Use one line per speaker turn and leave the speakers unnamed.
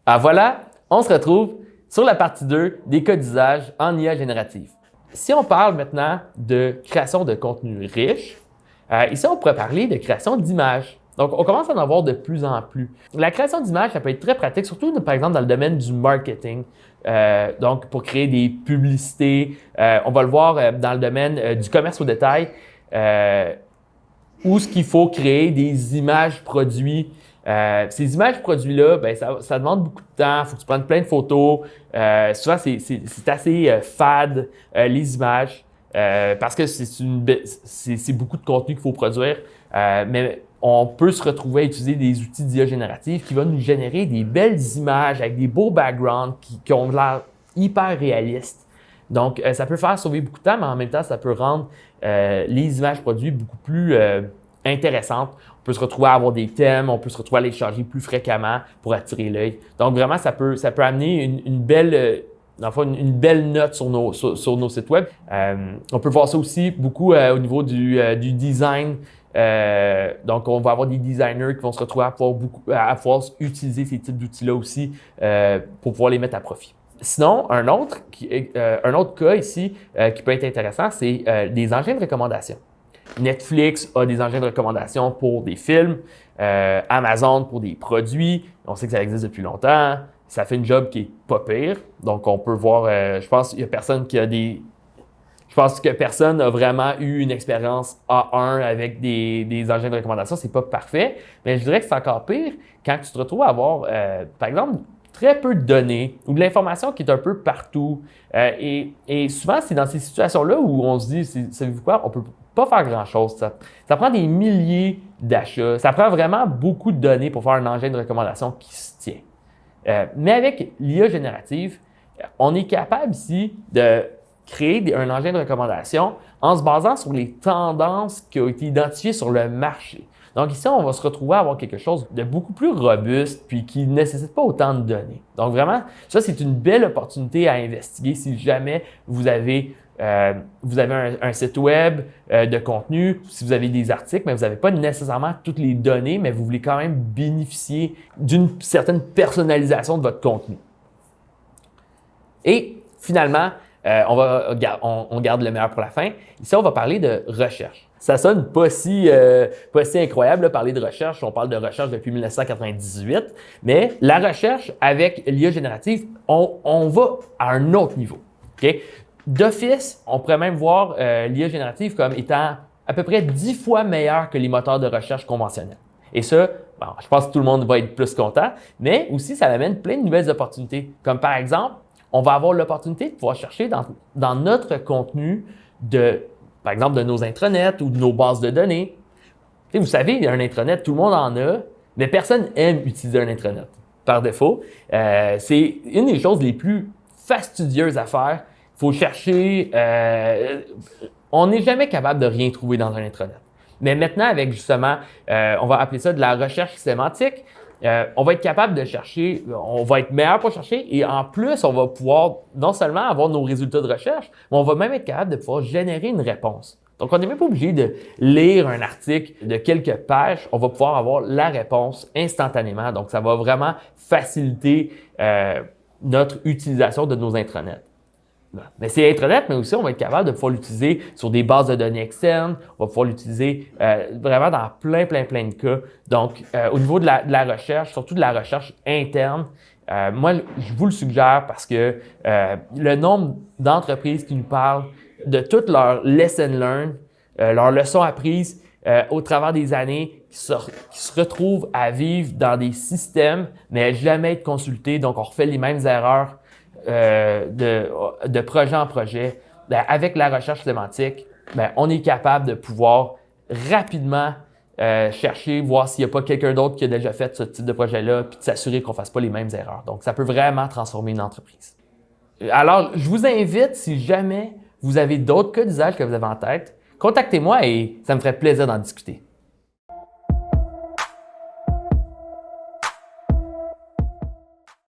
Ah voilà, on se retrouve sur la partie 2 des cas d'usage en IA générative. Si on parle maintenant de création de contenu riche, ici on pourrait parler de création d'images. Donc, on commence à en avoir de plus en plus. La création d'images, ça peut être très pratique, surtout par exemple dans le domaine du marketing. Donc, pour créer des publicités, on va le voir dans le domaine du commerce au détail, où ce qu'il faut créer des images produits. Ces images produits-là, ben, ça demande beaucoup de temps, il faut que tu prennes plein de photos. Souvent, c'est assez fade, les images, parce que c'est beaucoup de contenu qu'il faut produire. Mais on peut se retrouver à utiliser des outils d'IA générative qui vont nous générer des belles images avec des beaux backgrounds qui ont l'air hyper réalistes. Donc, ça peut faire sauver beaucoup de temps, mais en même temps, ça peut rendre les images produites beaucoup plus intéressantes. On peut se retrouver à avoir des thèmes, on peut se retrouver à les changer plus fréquemment pour attirer l'œil. Donc, vraiment, ça peut amener une belle note sur nos sites web. On peut voir ça aussi beaucoup au niveau du design. Donc, on va avoir des designers qui vont se retrouver à pouvoir utiliser ces types d'outils-là aussi pour pouvoir les mettre à profit. Sinon, un autre cas ici qui peut être intéressant, c'est des engins de recommandation. Netflix a des engins de recommandation pour des films, Amazon pour des produits. On sait que ça existe depuis longtemps. Ça fait une job qui est pas pire. Donc, on peut voir, je pense qu'il y a personne qui a Je pense que personne n'a vraiment eu une expérience A1 avec des engins de recommandation. C'est pas parfait, mais je dirais que c'est encore pire quand tu te retrouves à avoir, par exemple, très peu de données ou de l'information qui est un peu partout. Et souvent, c'est dans ces situations-là où on se dit, savez-vous quoi, on peut pas faire grand-chose. Ça prend des milliers d'achats. Ça prend vraiment beaucoup de données pour faire un engin de recommandation qui se tient. Mais avec l'IA générative, on est capable ici de créer un engin de recommandation en se basant sur les tendances qui ont été identifiées sur le marché. Donc ici, on va se retrouver à avoir quelque chose de beaucoup plus robuste puis qui ne nécessite pas autant de données. Donc vraiment, ça, c'est une belle opportunité à investiguer si jamais vous avez un site web de contenu, si vous avez des articles, mais vous n'avez pas nécessairement toutes les données, mais vous voulez quand même bénéficier d'une certaine personnalisation de votre contenu. Et finalement, on garde le meilleur pour la fin. Ici, on va parler de recherche. Ça sonne pas si incroyable, là, parler de recherche. On parle de recherche depuis 1998, mais la recherche avec l'IA générative, on va à un autre niveau. Okay? D'office, on pourrait même voir l'IA générative comme étant à peu près 10 fois meilleure que les moteurs de recherche conventionnels. Et ça, bon, je pense que tout le monde va être plus content, mais aussi, ça amène plein de nouvelles opportunités. Comme par exemple, on va avoir l'opportunité de pouvoir chercher dans notre contenu par exemple, de nos intranets ou de nos bases de données. Et vous savez, un intranet, tout le monde en a, mais personne aime utiliser un intranet par défaut. C'est une des choses les plus fastidieuses à faire. Il faut chercher. On n'est jamais capable de rien trouver dans un intranet. Mais maintenant, avec justement, on va appeler ça de la recherche sémantique, on va être capable de chercher, on va être meilleur pour chercher et en plus, on va pouvoir non seulement avoir nos résultats de recherche, mais on va même être capable de pouvoir générer une réponse. Donc, on n'est même pas obligé de lire un article de quelques pages, on va pouvoir avoir la réponse instantanément. Donc, ça va vraiment faciliter notre utilisation de nos intranets. Mais c'est intranet, mais aussi on va être capable de pouvoir l'utiliser sur des bases de données externes. On va pouvoir l'utiliser vraiment dans plein de cas. Donc, au niveau de la recherche, surtout de la recherche interne, moi, je vous le suggère parce que le nombre d'entreprises qui nous parlent de toutes leurs lessons learned, leurs leçons apprises au travers des années, qui se retrouvent à vivre dans des systèmes, mais jamais être consultés. Donc, on refait les mêmes erreurs de projet en projet. Avec la recherche sémantique, on est capable de pouvoir rapidement chercher, voir s'il n'y a pas quelqu'un d'autre qui a déjà fait ce type de projet-là, puis de s'assurer qu'on ne fasse pas les mêmes erreurs. Donc, ça peut vraiment transformer une entreprise. Alors, je vous invite, si jamais vous avez d'autres cas d'usage que vous avez en tête, contactez-moi et ça me ferait plaisir d'en discuter.